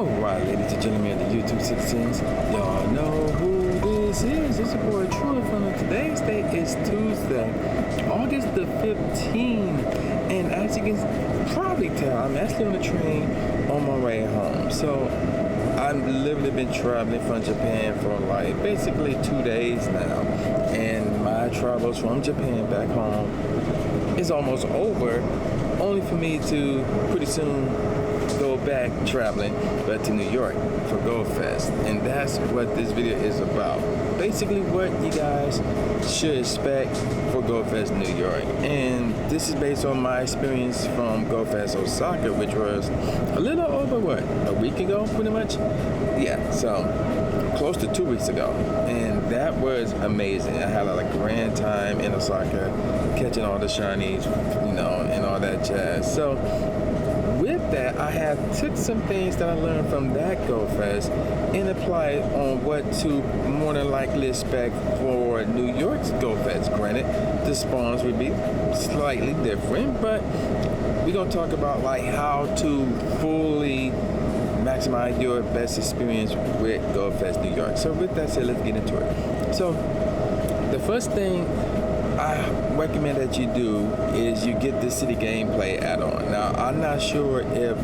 Alright, ladies and gentlemen, the YouTube citizens, y'all know who this is. It's your boy True from today's date is Tuesday, August the 15th. And as you can probably tell, I'm actually on the train on my way home. So I've literally been traveling from Japan for like basically 2 days now. And my travels from Japan back home is almost over, only for me to pretty soon go back traveling but to New York for Go Fest. And that's what this video is about. Basically what you guys should expect for Go Fest New York. And this is based on my experience from Go Fest Osaka, which was a little over a week ago pretty much. Yeah, so close to 2 weeks ago, and that was amazing. I had a grand time in Osaka, catching all the shinies, and all that jazz. So with that, I have took some things that I learned from that Go Fest and applied on what to more than likely expect for New York's Go Fest. Granted, the spawns would be slightly different, but we're gonna talk about like how to fully maximize your best experience with Go Fest New York. So with that said, let's get into it. So the first thing I recommend that you do is you get the city gameplay add-on. Now I'm not sure if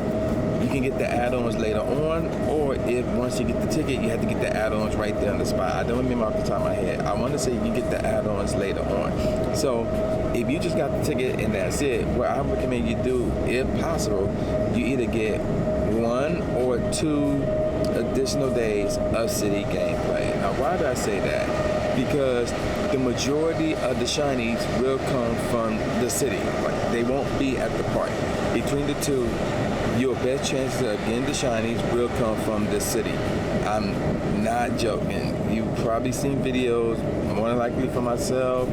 you can get the add-ons later on, or if once you get the ticket you have to get the add-ons right there on the spot. I don't remember off the top of my head. I want to say you get the add-ons later on. So if you just got the ticket and that's it, what I recommend you do, if possible, you either get 1 or 2 additional days of city gameplay. Now why do I say that? Because the majority of the shinies will come from the city. Like, they won't be at the park. Between the two, your best chances of getting the shinies will come from the city. I'm not joking. You've probably seen videos, more than likely from myself,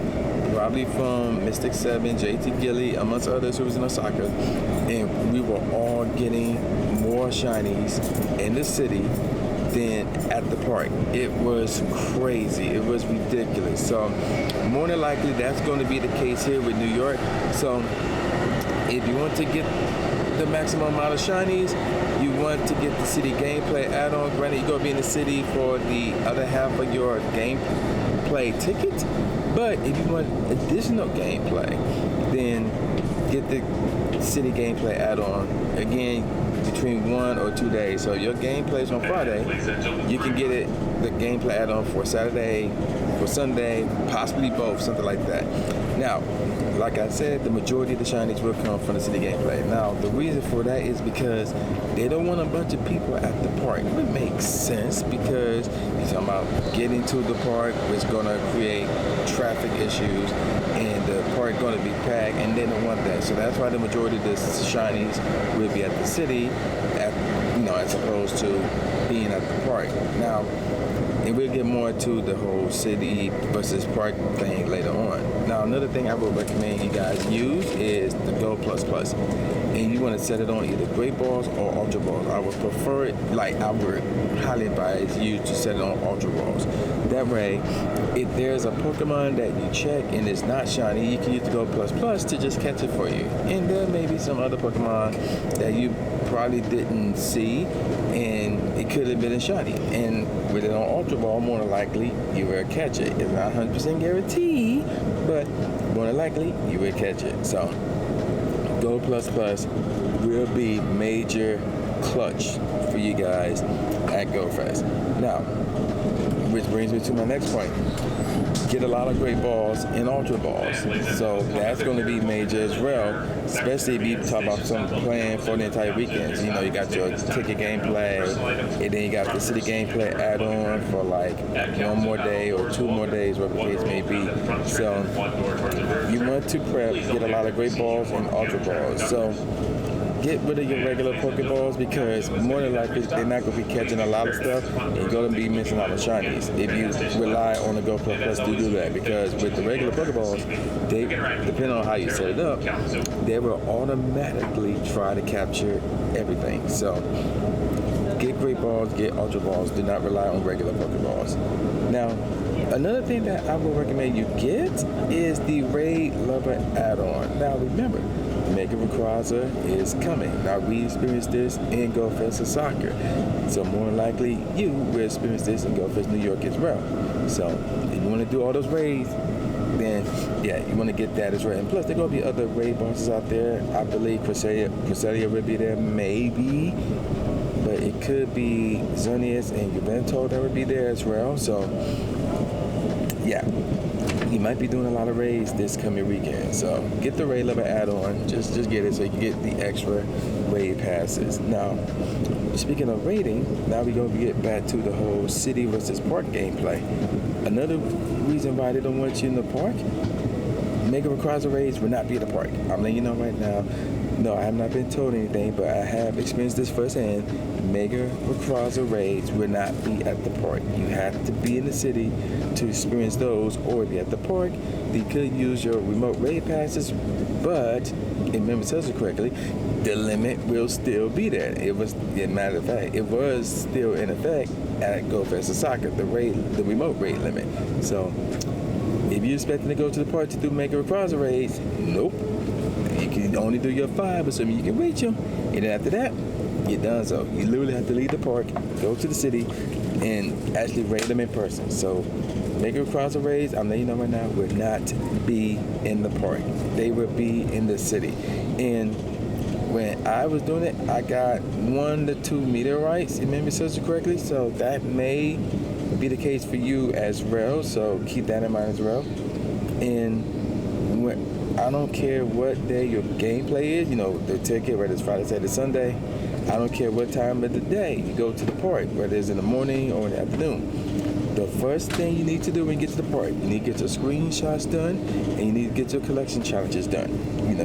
probably from Mystic 7, JT Gilly, amongst others who was in Osaka, and we were all getting more shinies in the city than at the park. It was crazy. It was ridiculous. So more than likely that's going to be the case here with New York. So if you want to get the maximum amount of shinies, you want to get the city gameplay add-on. Granted, you're going to be in the city for the other half of your gameplay ticket, but if you want additional gameplay, then get the city gameplay add-on. Again, between 1 or 2 days. So your gameplay is on Friday, you can get it, the gameplay add-on for Saturday, for Sunday, possibly both, something like that. Now, like I said, the majority of the shinies will come from the city gameplay. Now, the reason for that is because they don't want a bunch of people at the park. It makes sense because you're talking about getting to the park, which is going to create traffic issues, and the park going to be packed, and they don't want that. So that's why the majority of the shinies will be at the city, as opposed to being at the park. Now, and we'll get more to the whole city versus park thing later on. Now, another thing I would recommend you guys use is the Go Plus Plus. And you want to set it on either Great Balls or Ultra Balls. I would prefer it, I would highly advise you to set it on Ultra Balls. That way, if there's a Pokemon that you check and it's not shiny, you can use the Go Plus Plus to just catch it for you. And there may be some other Pokemon that you probably didn't see, and it could have been a shiny. And with it on Ultra Ball, more than likely you will catch it. It's not 100% guarantee, but more than likely you will catch it. So Go Plus Plus will be major clutch for you guys at Go Fest. Now, which brings me to my next point. Get a lot of Great Balls and Ultra Balls. So that's going to be major as well, especially if you talk about some playing for the entire weekend. So, you got your ticket gameplay, and then you got the city gameplay add-on for like 1 more day or 2 more days, whatever the case may be. So you want to prep, get a lot of Great Balls and Ultra Balls. So get rid of your regular Pokeballs, because more than likely they're not going to be catching a lot of stuff, and you're going to be missing out on shinies if you rely on the Go Plus to do that. Because with the regular Pokeballs, they, depending on how you set it up, they will automatically try to capture everything. So get Great Balls, get Ultra Balls. Do not rely on regular Pokeballs. Now, another thing that I would recommend you get is the Raid Lover add-on. Now remember, Mega Rayquaza is coming. Now, we experienced this in Go Fest Osaka. So, more likely, you will experience this in Go Fest New York as well. So, if you want to do all those raids, then, yeah, you want to get that as well. And plus, there are going to be other raid bosses out there. I believe Cresselia will be there, maybe. But it could be Xerneas and Juventus that would be there as well. So, yeah. You might be doing a lot of raids this coming weekend, so get the raid level add-on. Just get it so you can get the extra raid passes. Now, speaking of raiding, now we're gonna get back to the whole city versus park gameplay. Another reason why they don't want you in the park, Mega Rayquaza raids will not be in the park. I'm letting you know right now. No, I have not been told anything, but I have experienced this firsthand. Mega Rayquaza raids will not be at the park. You have to be in the city to experience those, or be at the park. You could use your remote raid passes, but if memory serves it correctly, the limit will still be there. It was, as a matter of fact, it was still in effect at Go Fest Osaka, the remote raid limit. So, if you're expecting to go to the park to do Mega Rayquaza raids, nope. You can only do your 5, assuming you can reach them. And then after that, you're done. So you literally have to leave the park, go to the city, and actually raid them in person. So Mega Rayquaza raids, I'm letting you know right now, will not be in the park. They will be in the city. And when I was doing it, I got 1 to 2 meteorites, if memory serves it correctly. So that may be the case for you as well. So keep that in mind as well. And I don't care what day your gameplay is, the ticket, whether it's Friday, Saturday, Sunday. I don't care what time of the day you go to the park, whether it's in the morning or in the afternoon. The first thing you need to do when you get to the park, you need to get your screenshots done, and you need to get your collection challenges done.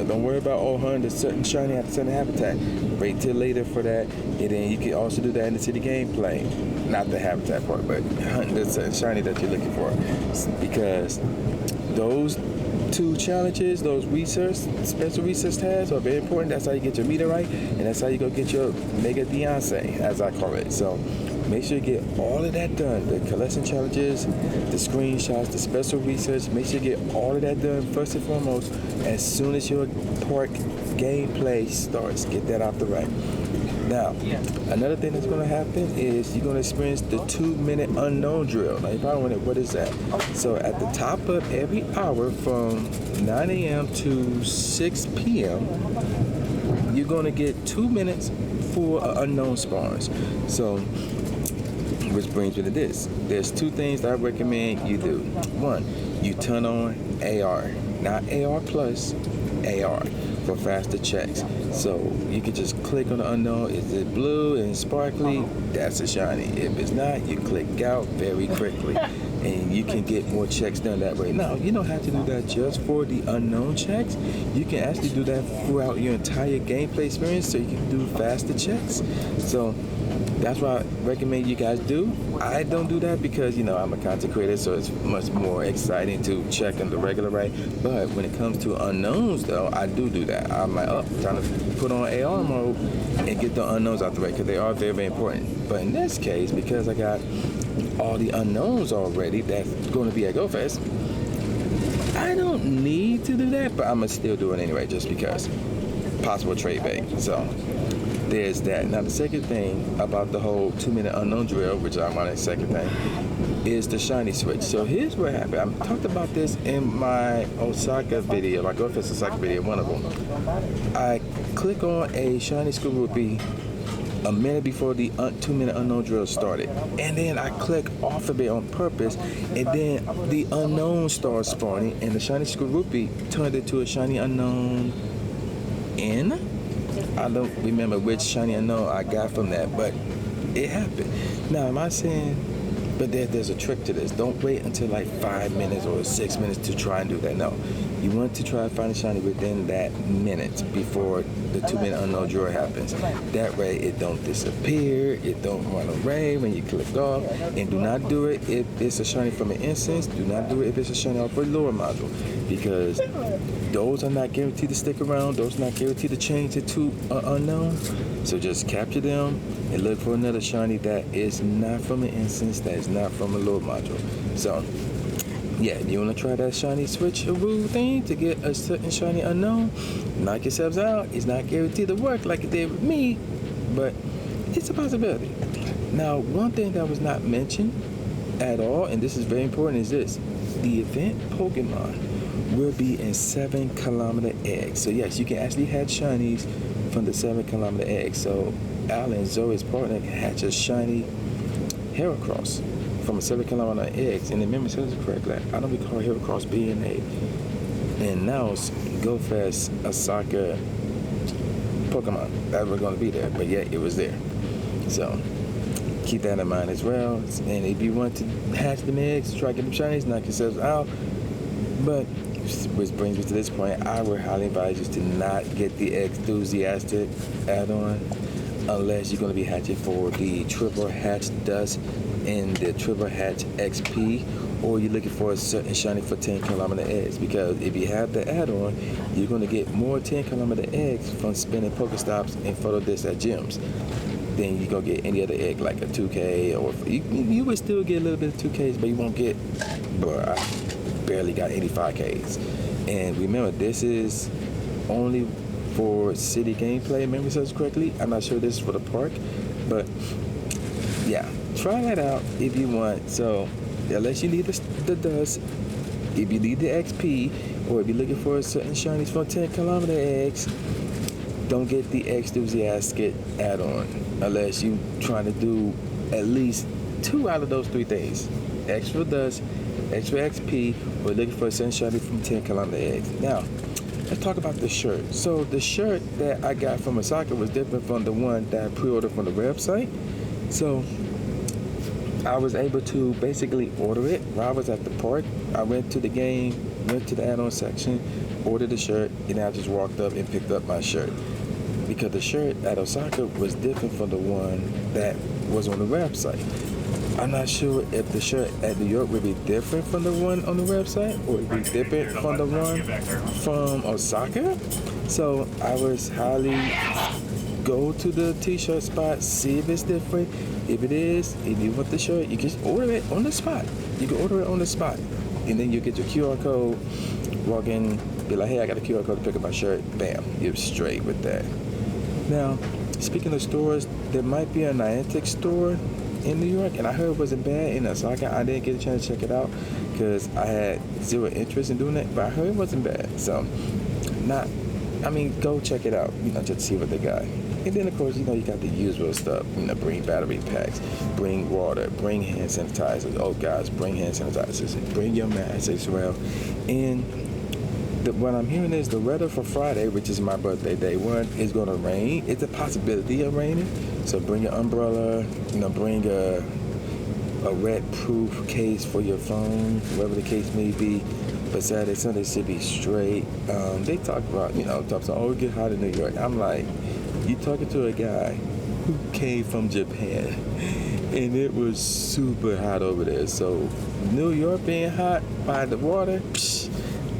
Don't worry about hunting a certain shiny at a certain habitat. Wait till later for that, and then you can also do that in the city gameplay. Not the habitat part, but hunting the certain shiny that you're looking for. Because those 2 challenges, those special research tasks are very important. That's how you get your meteorite, and that's how you go get your Mega Beyonce, as I call it. So make sure you get all of that done. The collection challenges, the screenshots, the special research. Make sure you get all of that done first and foremost as soon as your park gameplay starts. Get that out the way. Now, another thing that's going to happen is you're going to experience the 2-minute unknown drill. Now, you're probably wondering, what is that? So, at the top of every hour from 9 a.m. to 6 p.m., you're going to get 2 minutes for unknown spawns. So, which brings me to this. There's 2 things that I recommend you do. 1, you turn on AR, not AR plus, AR. For faster checks. So you can just click on the unknown. Is it blue and sparkly? That's a shiny. If it's not, you click out very quickly and you can get more checks done that way. Now, you don't have to do that just for the unknown checks. You can actually do that throughout your entire gameplay experience so you can do faster checks. So that's what I recommend you guys do. I don't do that because, I'm a content creator, so it's much more exciting to check in the regular way. But when it comes to unknowns, though, I do that. I'm trying to put on AR mode and get the unknowns out the way because they are very, very important. But in this case, because I got all the unknowns already that's going to be at Go Fest, I don't need to do that, but I'm going to still do it anyway just because. Possible trade bait. So there's that. Now, the second thing about the whole 2-minute unknown drill, which I'm on the second thing, is the shiny switch. So here's what happened. I talked about this in my Osaka video, my Go Fest Osaka video, one of them. I click on a shiny school rupee a minute before the 2-minute unknown drill started. And then I click off of it on purpose, and then the unknown starts spawning, and the shiny school rupee turned into a shiny unknown N? I don't remember which shiny unknown I got from that, but it happened. Now, am I saying, but there's a trick to this. Don't wait until like 5 minutes or 6 minutes to try and do that. No, you want to try to find a shiny within that minute before the 2-minute unknown draw happens. That way it don't disappear, it don't run away when you click off, and do not do it if it's a shiny from an instance. Do not do it if it's a shiny off a lure module, because those are not guaranteed to stick around. Those are not guaranteed to change it to unknown. So just capture them and look for another shiny that is not from an instance, that is not from a lure module. So yeah, if you want to try that shiny switcheroo thing to get a certain shiny unknown, knock yourselves out. It's not guaranteed to work like it did with me, but it's a possibility. Now, one thing that was not mentioned at all, and this is very important, is this. The event Pokemon will be in 7-kilometer eggs. So yes, you can actually hatch shinies from the 7-kilometer eggs. So Alan, Zoe's partner, can hatch a shiny Heracross from a 7-kilometer eggs. And the memory serves correctly, I don't recall Heracross being a announced Go Fest Osaka Pokemon that were going to be there, but yet it was there. So keep that in mind as well. And if you want to hatch them eggs, try to get them shinies, knock yourselves out. But which brings me to this point, I would highly advise you to not get the enthusiastic add-on unless you're going to be hatching for the triple hatch dust and the triple hatch XP, or you're looking for a certain shiny for 10-kilometer eggs. Because if you have the add-on, you're going to get more 10-kilometer eggs from spinning Pokestops and photo discs at gyms than you're going to get any other egg, like a 2K, or you would still get a little bit of 2Ks, but you won't get, I barely got 85Ks. And remember, this is only for city gameplay, if memory serves correctly. I'm not sure this is for the park, but yeah, try that out if you want. So unless you need the dust, if you need the XP, or if you're looking for a certain shinies for 10-kilometer eggs, don't get the enthusiastic add-on unless you're trying to do at least 2 out of those 3 things: extra dust, extra XP, or looking for a certain shiny from 10-kilometer eggs. Now, let's talk about the shirt. So the shirt that I got from Osaka was different from the one that I pre-ordered from the website. So I was able to basically order it while I was at the park. I went to the game, went to the add-on section, ordered the shirt, and I just walked up and picked up my shirt. Because the shirt at Osaka was different from the one that was on the website. I'm not sure if the shirt at New York would be different from the one on the website, or it would be different from the one from Osaka. So I was highly go to the t-shirt spot, see if it's different. If it is, if you want the shirt, you can order it on the spot. You can order it on the spot. And then you get your QR code, walk in, be like, hey, I got a QR code to pick up my shirt. Bam, you're straight with that. Now, speaking of stores, there might be a Niantic store in New York, and I heard it wasn't bad in Osaka. I didn't get a chance to check it out because I had zero interest in doing it, but I heard it wasn't bad. So, go check it out, just to see what they got. And then, of course, you got the usual stuff. Bring battery packs, bring water, bring hand sanitizers. Oh, guys, bring hand sanitizers. Bring your mask as well. And what I'm hearing is the weather for Friday, which is my birthday, day 1, is going to rain. It's a possibility of raining. So bring your umbrella, bring a wet-proof case for your phone, whatever the case may be. But Saturday, Sunday should be straight. They talk about, it get hot in New York. I'm like, you talking to a guy who came from Japan, and it was super hot over there. So New York being hot by the water,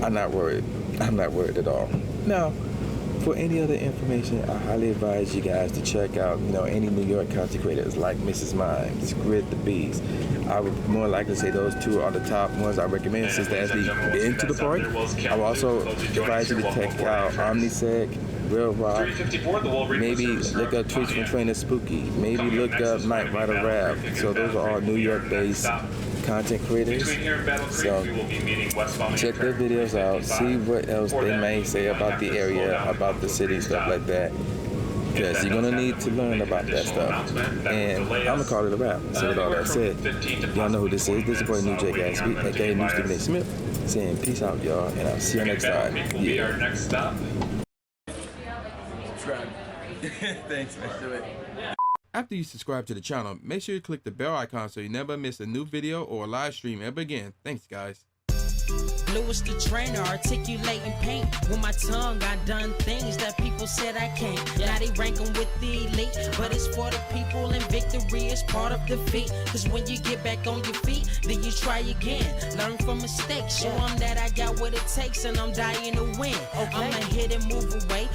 I'm not worried. I'm not worried at all. Now, for any other information, I highly advise you guys to check out, any New York content creators like Mrs. Mime, Grid the Beast. I would more likely say those 2 are the top ones I recommend since they actually been to the park. I would also advise you to check out Omnisec, Real Rock, maybe look up Tweets from Trainer Spooky, maybe look up Night Rider Rap. So those are all New York-based content creators. So check their videos out, see what else they may say about the area, about the city, stuff like that. Because you're going to need to learn about that stuff. And I'm going to call it a wrap. So with all that said, y'all know who this is. This is your boy New J Gatsby, aka New Stephen A. Smith, saying peace out, y'all, and I'll see you next time. Yeah. Subscribe. Thanks, man. Do it. After you subscribe to the channel, make sure you click the bell icon so you never miss a new video or a live stream ever again. Thanks, guys. Lewis the trainer, articulating paint. With my tongue, I done things that people said I can't. Now they rank them with the elite, but it's for the people, and victory is part of defeat. Cause when you get back on your feet, then you try again. Learn from mistakes, show them that I got what it takes, and I'm dying to win. I'ma hit and move away.